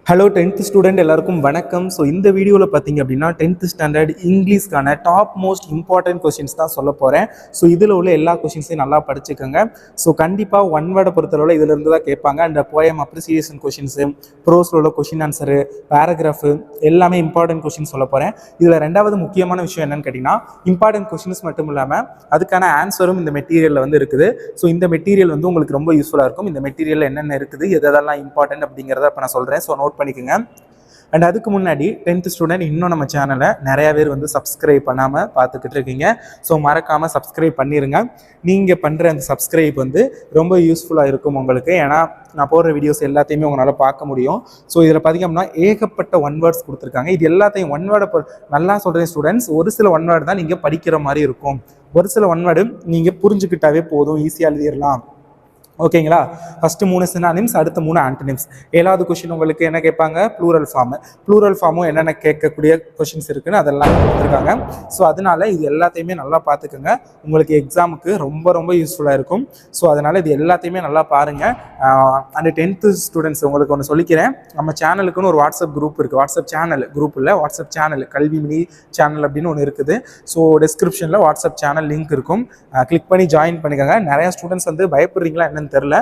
Hello 10th student எல்லாருக்கும் வணக்கம். So இந்த வீடியோவில் பார்த்தீங்க அப்படின்னா 10th ஸ்டாண்டர்ட் இங்கிலீஷ்க்கான டாப் மோஸ்ட் இம்பார்ட்டன்ட் கொஷின்ஸ் தான் சொல்ல போகிறேன். ஸோ இதில் உள்ள எல்லா கொஷின்ஸையும் நல்லா படிச்சுக்கோங்க. ஸோ கண்டிப்பாக ஒன் வேர்டை பொறுத்தளவில் இதிலிருந்து தான் கேட்பாங்க. அந்த போயம் அப்ரிசியேஷன் கொஷின்ஸு, ப்ரோஸில் உள்ள கொஷின் ஆன்சரு, பேராகிராஃபு எல்லாமே இம்பார்ட்டன்ட் கொஷின் சொல்ல போகிறேன். இதில் ரெண்டாவது முக்கியமான விஷயம் என்னன்னு கேட்டிங்கன்னா, இம்பார்ட்டன்ட் கொஷின்ஸ் மட்டும் இல்லாமல் அதுக்கான ஆன்சரும் இந்த மெட்டீரியலில் வந்து இருக்குது. ஸோ இந்த மெட்டீரியல் வந்து உங்களுக்கு ரொம்ப யூஸ்ஃபுல்லாக இருக்கும். இந்த மெட்டீரியலில் என்னென்ன இருக்குது, எதெல்லாம் இம்பார்ட்டன்ட் அப்படிங்கிறத இப்போ நான் சொல்கிறேன். ஸோ நோட் பண்ணிக்கோங்க. அண்ட் அதுக்கு முன்னாடி 10th ஸ்டூடெண்ட் இன்னும் நம்ம சேனலை நிறையா பேர் வந்து சப்ஸ்கிரைப் பண்ணாமல் பார்த்துக்கிட்டு இருக்கீங்க. ஸோ மறக்காமல் சப்ஸ்கிரைப் பண்ணிடுங்க. நீங்கள் பண்ணுற அந்த சப்ஸ்கிரைப் வந்து ரொம்ப யூஸ்ஃபுல்லாக இருக்கும் உங்களுக்கு. ஏன்னா நான் போடுற வீடியோஸ் எல்லாத்தையுமே உங்களால் பார்க்க முடியும். ஸோ இதில் பார்த்திங்க அப்படின்னா ஏகப்பட்ட ஒன் வேர்ட்ஸ் கொடுத்துருக்காங்க. இது எல்லாத்தையும் ஒன் வேர்டை நல்லா சொல்கிறேன் ஸ்டூடெண்ட்ஸ். ஒரு சில ஒன் வேர்டு தான் நீங்கள் படிக்கிற மாதிரி இருக்கும். ஒரு சில ஒன் வேர்டு நீங்கள் புரிஞ்சுக்கிட்டாவே போதும், ஈஸியாக எழுதிடலாம். ஓகேங்களா? ஃபஸ்ட்டு 3 சினானிம்ஸ், அடுத்த 3 ஆன்டனிம்ஸ். 7வது கொஷின் உங்களுக்கு என்ன கேட்பாங்க? Plural form. ப்ளூரல் ஃபார்மும் என்னென்ன கேட்கக்கூடிய கொஷின்ஸ் இருக்குன்னு அதெல்லாம் கொடுத்துருக்காங்க. ஸோ அதனால் இது எல்லாத்தையுமே நல்லா பார்த்துக்கோங்க. உங்களுக்கு எக்ஸாமுக்கு ரொம்ப ரொம்ப யூஸ்ஃபுல்லாக இருக்கும். ஸோ அதனால் இது எல்லாத்தையுமே நல்லா பாருங்கள். அந்த 10th ஸ்டூடெண்ட்ஸ் உங்களுக்கு ஒன்று சொல்லிக்கிறேன். நம்ம சேனலுக்குன்னு ஒரு வாட்ஸ்அப் குரூப் இருக்குது. வாட்ஸ்அப் சேனல் குரூப் இல்லை, வாட்ஸ்அப் சேனல் கல்வி மினி சேனல் அப்படின்னு ஒன்று இருக்குது. ஸோ டிஸ்கிரிப்ஷனில் வாட்ஸ்அப் சேனல் லிங்க் இருக்கும். கிளிக் பண்ணி ஜாயின் பண்ணிக்கோங்க. நிறையா ஸ்டூடெண்ட்ஸ் வந்து பயப்படுறீங்களா என்னன்னு தெரில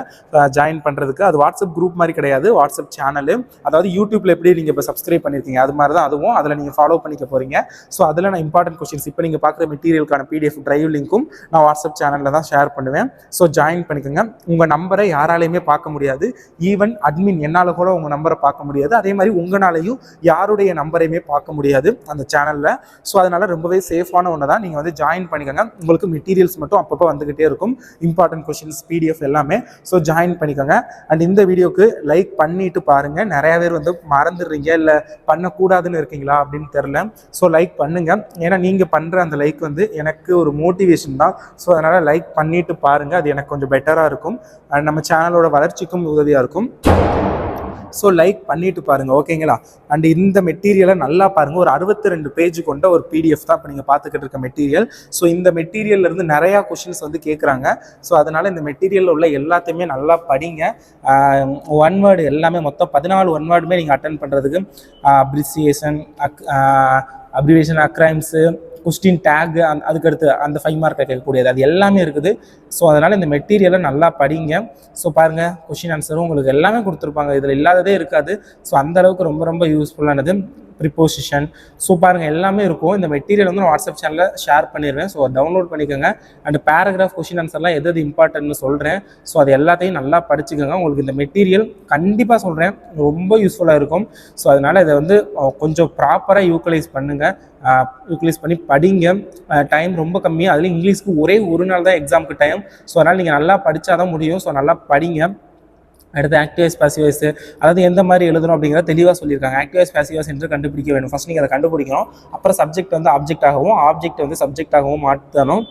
ஜாயின் பண்ணுறதுக்கு. அது வாட்ஸ்அப் குரூப் மாதிரி கிடையாது, வாட்ஸ்அப் சேனலு. அதாவது யூடியூப்ல எப்படி நீங்கள் இப்போ சப்ஸ்கிரைப் பண்ணியிருக்கீங்க அது மாதிரி தான் அதுவும். அதில் நீங்கள் ஃபாலோ பண்ணிக்க போகிறீங்க. ஸோ அதில் நான் இம்பார்ட்டன்ட் கொஷின்ஸ் இப்போ நீங்கள் பார்க்குற மெட்டீரியலுக்கான பிடிஎஃப் டிரைவ் லிங்க்கும் நான் வாட்ஸ்அப் சேனலில் தான் ஷேர் பண்ணுவேன். ஸோ ஜாயின் பண்ணிக்கோங்க. உங்கள் நம்பரை யாராலையுமே பார்க்க முடியாது. ஈவன் அட்மின் என்னால் கூட உங்கள் நம்பரை பார்க்க முடியாது. அதே மாதிரி உங்களாலையும் யாருடைய நம்பரையுமே பார்க்க முடியாது அந்த சேனலில். ஸோ அதனால் ரொம்பவே சேஃபான ஒன்று தான். நீங்கள் வந்து ஜாயின் பண்ணிக்கோங்க. உங்களுக்கு மெட்டீரியல்ஸ் மட்டும் அப்பப்போ வந்துக்கிட்டே இருக்கும். இம்பார்ட்டன்ட் கொஷின்ஸ் பிடிஎஃப் எல்லாமே. ஸோ ஜாயின் பண்ணிக்கோங்க. அண்ட் இந்த வீடியோக்கு லைக் பண்ணிட்டு பாருங்கள். நிறைய பேர் வந்து மறந்துடுறீங்க, இல்லை பண்ணக்கூடாதுன்னு இருக்கீங்களா அப்படின்னு தெரில. ஸோ லைக் பண்ணுங்கள். ஏன்னா நீங்கள் பண்ணுற அந்த லைக் வந்து எனக்கு ஒரு மோட்டிவேஷன் தான். ஸோ அதனால் லைக் பண்ணிட்டு பாருங்கள். அது எனக்கு கொஞ்சம் பெட்டராக இருக்கும். அண்ட் நம்ம சேனலோட வளர்ச்சிக்கும் உதவியாக இருக்கும். ஸோ லைக் பண்ணிட்டு பாருங்கள். ஓகேங்களா? அண்ட் இந்த மெட்டீரியலை நல்லா பாருங்கள். ஒரு 62 பேஜ் கொண்ட ஒரு பிடிஎஃப் தான் இப்போ நீங்கள் பார்த்துக்கிட்டு இருக்க மெட்டீரியல். ஸோ இந்த மெட்டீரியல்லேருந்து நிறையா கொஷின்ஸ் வந்து கேட்குறாங்க. ஸோ அதனால் இந்த மெட்டீரியலில் உள்ள எல்லாத்தையுமே நல்லா படிங்க. ஒன் வேர்டு எல்லாமே மொத்தம் 14 ஒன் வேர்டுமே நீங்கள் அட்டன் பண்ணுறதுக்கு அப்ரிவேஷன், அக்ரைம்ஸு, கொஸ்டின் டேக், அதுக்கடுத்து அந்த 5 மார்க் கேட்கக்கூடியது அது எல்லாமே இருக்குது. ஸோ அதனால் இந்த மெட்டீரியலை நல்லா படிங்க. ஸோ பாருங்கள், கொஷின் ஆன்சரும் உங்களுக்கு எல்லாமே கொடுத்துருப்பாங்க. இதில் இல்லாததே இருக்காது. ஸோ அந்தளவுக்கு ரொம்ப ரொம்ப யூஸ்ஃபுல்லானது. ப்ரிப்போசிஷன், ஸோ பாருங்கள் எல்லாமே இருக்கும். இந்த மெட்டீரியல் வந்து நான் வாட்ஸ்அப் சேனலில் ஷேர் பண்ணிடுவேன். ஸோ டவுன்லோட் பண்ணிக்கோங்க. அண்ட் பேராகிராஃப், கொஷின் ஆன்சர்லாம் எது இம்பார்ட்டன்ட்னு சொல்கிறேன். ஸோ அது எல்லாத்தையும் நல்லா படிச்சுக்கோங்க. உங்களுக்கு இந்த மெட்டீரியல் கண்டிப்பாக சொல்கிறேன் ரொம்ப யூஸ்ஃபுல்லாக இருக்கும். ஸோ அதனால் இதை வந்து கொஞ்சம் ப்ராப்பராக யூட்டிலைஸ் பண்ணுங்கள். யூட்டிலைஸ் பண்ணி படிங்க. டைம் ரொம்ப கம்மியாக, அதுலேயும் இங்கிலீஷ்க்கு ஒரே ஒரு நாள் தான் எக்ஸாமுக்கு டைம். ஸோ அதனால் நீங்கள் நல்லா படித்தா தான் முடியும். ஸோ நல்லா படிங்க. அடுத்து ஆக்டிவைஸ் பாசிவைஸ், அதாவது எந்த மாதிரி எழுதணும் அப்படிங்கிறத தெளிவாக சொல்லியிருக்காங்க. ஆக்டிவைஸ் பாசிவைஸ் என்று கண்டுபிடிக்க வேண்டும். ஃபஸ்ட் நீங்கள் அதை கண்டுபிடிக்கணும். அப்புறம் சப்ஜெக்ட் வந்து ஆப்ஜெக்டாகவும், ஆப்ஜெக்ட் வந்து சப்ஜெக்டாகவும் மாற்றணும்.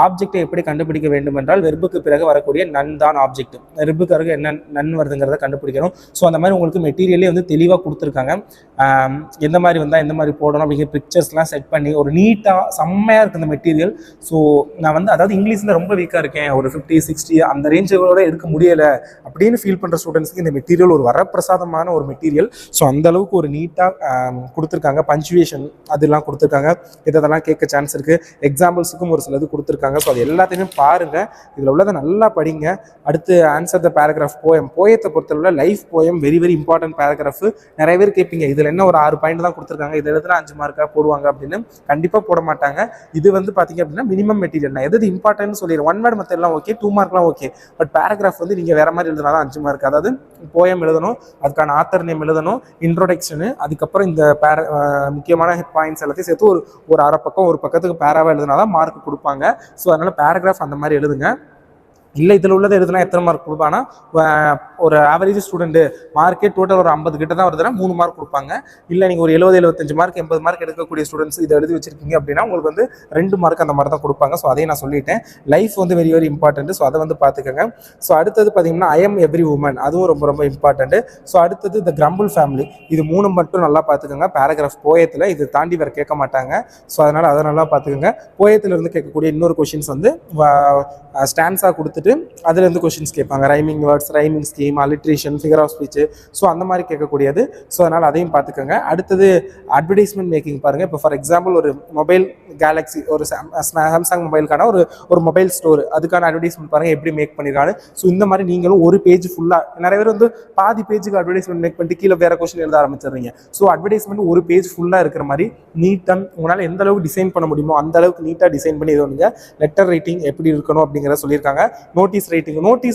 ஆப்ஜெக்டை எப்படி கண்டுபிடிக்க வேண்டும் என்றால், வெர்புக்கு பிறகு வரக்கூடிய நன் தான் ஆப்ஜெக்ட். வெர்புக்கு பிறகு என்ன நன் வருதுங்கிறத கண்டுபிடிக்கணும். ஸோ அந்த மாதிரி உங்களுக்கு மெட்டீரியலே வந்து தெளிவாக கொடுத்துருக்காங்க. எந்த மாதிரி வந்தால் எந்த மாதிரி போடணும் அப்படிங்கிற பிக்சர்ஸ்லாம் செட் பண்ணி ஒரு நீட்டாக செம்மையாக இருக்குது இந்த மெட்டீரியல். ஸோ நான் வந்து அதாவது இங்கிலீஷில் ரொம்ப வீக்காக இருக்கேன், ஒரு 50, 60 அந்த ரேஞ்சோட எடுக்க முடியலை அப்படின்னு ஃபீல் பண்ணுற ஸ்டூடெண்ட்ஸ்க்கு இந்த மெட்டீரியல் ஒரு வரப்பிரசாதமான ஒரு மெட்டீரியல். ஸோ அந்த அளவுக்கு ஒரு நீட்டாக கொடுத்துருக்காங்க. பஞ்சுவேஷன் அதெல்லாம் கொடுத்துருக்காங்க. இதெல்லாம் கேட்க சான்ஸ் இருக்குது. எக்ஸாம்பிள்ஸுக்கும் ஒரு சிலது கொடுத்துருக்காங்க. ஸோ அது எல்லாத்தையுமே பாருங்கள். இதில் உள்ளதை நல்லா படிங்க. அடுத்து ஆன்சர் த பேராகிராஃப். போயத்தை பொறுத்தவரை life poem very very important paragraph. நிறைய பேர் கேட்பீங்க, இதில் என்ன ஒரு 6 பாயிண்ட் தான் கொடுத்துருக்காங்க, இதில் எழுதுனா 5 மார்க்காக போடுவாங்க அப்படின்னு. கண்டிப்பாக போட மாட்டாங்க. இது வந்து பார்த்தீங்க அப்படின்னா மினிமம் மெட்டீரியல். நான் எது இம்பார்ட்டன்ட்னு சொல்லிடுறேன். ஒன் வேர்டு மற்ற எல்லாம் ஓகே, 2 மார்க்லாம் ஓகே. பட் பேராகிராஃப் வந்து நீங்கள் வேறு மாதிரி எழுதுனா தான் 5 மார்க். அதாவது போயம் எழுதணும், அதுக்கான ஆத்தர் நேம் எழுதணும், இன்ட்ரோடக்ஷனு, அதுக்கப்புறம் இந்த முக்கியமான பாயிண்ட்ஸ் எல்லாத்தையும் சேர்த்து ஒரு அரை பக்கம் ஒரு பக்கத்துக்கு பேராவாக எழுதுனா தான் மார்க் கொடுப்பாங்க. ஸோ அதனால் பேராகிராஃப் அந்த மாதிரி எழுதுங்க. இல்லை இதில் உள்ளதை எழுதுனா எத்தனை மார்க் கொடுப்பாங்கன்னா, ஒரு ஆவரேஜ் ஸ்டூடெண்ட்டு மார்க்கே டோட்டல் ஒரு 50 கிட்ட தான் வருதுன்னா 3 மார்க் கொடுப்பாங்க. இல்லை நீங்கள் ஒரு 70, 75 மார்க் 80 மார்க் எடுக்கக்கூடிய ஸ்டூடெண்ட்ஸ் இதை எழுதி வச்சிருக்கீங்க அப்படின்னா உங்களுக்கு வந்து 2 மார்க் அந்த மாதிரி தான் கொடுப்பாங்க. ஸோ அதையும் நான் சொல்லிட்டேன். லைஃப் வந்து வெரி வெரி இம்பார்ட்டன்ட். ஸோ அதை வந்து பார்த்துக்கோங்க. ஸோ அடுத்தது பார்த்தீங்கன்னா ஐ எம் எவ்ரி உமன், அதுவும் ரொம்ப ரொம்ப இம்பார்ட்டன்ட். ஸோ அடுத்தது த கிரம்பிள் ஃபேமிலி. இது 3 மட்டும் நல்லா பார்த்துக்கோங்க. பேராகிராஃப் போயத்தில் இது தாண்டி வேறு கேட்க மாட்டாங்க. ஸோ அதனால் அதை நல்லா பார்த்துக்கோங்க. போயத்திலிருந்து கேட்கக்கூடிய இன்னொரு கொஷின்ஸ் வந்து ஸ்டான்ஸாக கொடுத்துட்டு கொடுத்துட்டு அதுலேருந்து கொஷின்ஸ் கேட்பாங்க. Rhyming words, rhyming scheme, alliteration, figure of speech, so அந்த மாதிரி கேட்கக்கூடியது. ஸோ அதனால் அதையும் பார்த்துக்கோங்க. அடுத்தது அட்வர்டைஸ்மெண்ட் மேக்கிங் பாருங்கள். இப்போ ஃபார் எக்ஸாம்பிள் ஒரு மொபைல் கேலக்ஸி, ஒரு சாம்சங் மொபைலுக்கான ஒரு மொபைல் ஸ்டோர், அதுக்கான அட்வர்டைஸ்மெண்ட் பாருங்கள் எப்படி மேக் பண்ணியிருக்காங்க. ஸோ இந்த மாதிரி நீங்களும் ஒரு பேஜ் ஃபுல்லாக, நிறைய பேர் வந்து பாதி பேஜுக்கு அட்வர்டைஸ்மெண்ட் மேக் பண்ணிட்டு கீழே வேறு கொஸ்டின் எழுத ஆரம்பிச்சிடுறீங்க. ஸோ அட்வர்டைஸ்மெண்ட் ஒரு பேஜ் ஃபுல்லாக இருக்கிற மாதிரி நீட்டாக உங்களால் எந்த அளவுக்கு டிசைன் பண்ண முடியுமோ அந்த அளவுக்கு நீட்டாக டிசைன் பண்ணி இது நீங்கள் லெட்டர் ரைட்டிங் எப்படி இருக்கணும் அப்படிங்கிறத சொல்லியிருக்காங்க. நோட்டீஸ்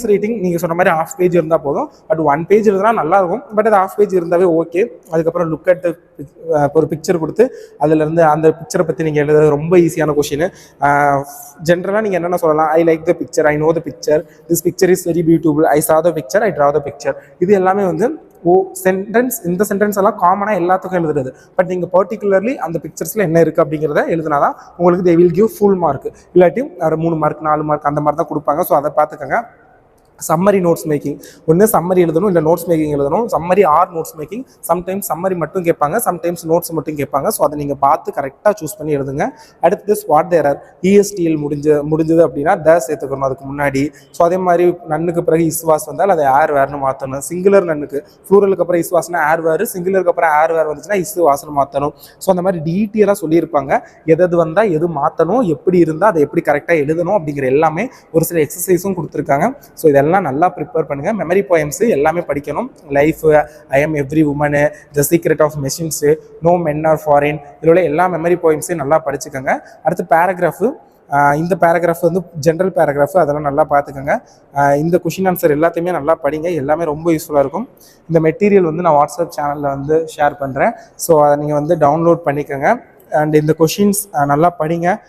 ரைட்டிங் நீங்கள் சொன்ன மாதிரி ஹாஃப் பேஜ் இருந்தால் போதும். பட் 1 பேஜ் இருந்தால் நல்லாயிருக்கும். பட் அது ஹாஃப் பேஜ் இருந்தாவே ஓகே. அதுக்கப்புறம் லுக் அட் ஒரு பிக்சர் கொடுத்து அதிலிருந்து அந்த பிக்சரை பற்றி நீங்கள் எழுத ரொம்ப ஈஸியான கொஷின். ஜென்ரலாக நீங்கள் என்னென்ன சொல்லலாம், I like the picture, I know the picture, this picture is very beautiful, I saw the picture, I draw the picture. இது எல்லாமே வந்து சென்டென்ஸ், இந்த சென்டென்ஸ் எல்லாம் காமனாக எல்லாத்துக்கும் எழுதுறது. பட் நீங்கள் பர்டிகுலர்லி அந்த பிக்சர்ஸில் என்ன இருக்குது அப்படிங்கிறத எழுதினாதான் உங்களுக்கு they will give full mark. இல்லாட்டி 3 மார்க் 4 மார்க் அந்த மாதிரி தான் கொடுப்பாங்க. ஸோ அதை பார்த்துக்கோங்க. சம்மரி நோட்ஸ் மேக்கிங், ஒன்று சம்மரி எழுதணும், இல்லை நோட்ஸ் மேக்கிங் எழுதணும். Summary or notes making. Sometimes summary மட்டும் கேட்பாங்க, சம்டைம்ஸ் நோட்ஸ் மட்டும் கேட்பாங்க. ஸோ அதை நீங்கள் பார்த்து கரெக்டாக சூஸ் பண்ணி எழுதுங்க. அடுத்தது ஸ்வாட் த எரர். ESTL முடிஞ்சது அப்படின்னா த சேர்த்துக்கணும் அதுக்கு முன்னாடி. ஸோ அதே மாதிரி நன்னுக்கு பிறகு இஸ்வாஸ் வந்தால் அதை ஏர் வேர்னு மாற்றணும். சிங்குலர் நன்னுக்கு ஃப்ளூரலுக்கு அப்புறம் இஸ்வாஸ்னா ஏர் வேர், சிங்குலருக்கு அப்புறம் ஏர் வேர் வந்துச்சுன்னா இஸ்வாஸ்னு மாற்றணும். ஸோ அந்த மாதிரி டீட்டெயிலாக சொல்லியிருப்பாங்க. எது வந்தால் எது மாற்றணும், எப்படி இருந்தால் அதை எப்படி கரெக்டாக எழுதணும் அப்படிங்கிற எல்லாமே ஒரு சில எக்ஸசைஸும் கொடுத்துருக்காங்க. ஸோ இதெல்லாம் நல்லா ப்ரிப்பேர் பண்ணுங்கள். மெமரி போயம்ஸ் எல்லாமே படிக்கணும். Life, I am every woman, the secret of machines, no men are foreign, இதில் உள்ள எல்லா மெமரி போயம்ஸையும் நல்லா படிச்சுக்கோங்க. அடுத்து பேராகிராஃபு. இந்த பேராகிராஃப் வந்து ஜென்ரல் பேராகிராஃபு, அதெல்லாம் நல்லா பார்த்துக்கோங்க. இந்த கொஷின் ஆன்சர் எல்லாத்தையுமே நல்லா படிங்க. எல்லாமே ரொம்ப யூஸ்ஃபுல்லாக இருக்கும். இந்த மெட்டீரியல் வந்து நான் வாட்ஸ்அப் சேனலில் வந்து ஷேர் பண்ணுறேன். ஸோ அதை நீங்கள் வந்து டவுன்லோட் பண்ணிக்கோங்க. அண்ட் இந்த கொஷின்ஸ் நல்லா படிங்க.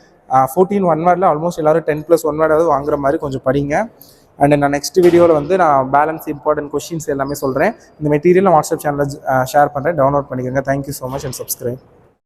14 1 வேர்டில் ஆல்மோஸ்ட் எல்லோரும் 10+1 வேர்டாவது வாங்குற மாதிரி கொஞ்சம் படிங்க. அண்ட் நான் நெக்ஸ்ட் வீடியோவில் வந்து நான் பேலன்ஸ் இம்பார்ட்டன்ட் கொஷின்ஸ் எல்லாமே சொல்கிறேன். இந்த மெட்டீரியல் நான் வாட்ஸ்அப் சேனலில் ஷேர் பண்ணுறேன். டவுன்லோட் பண்ணிக்கோங்க. Thank you so much and subscribe.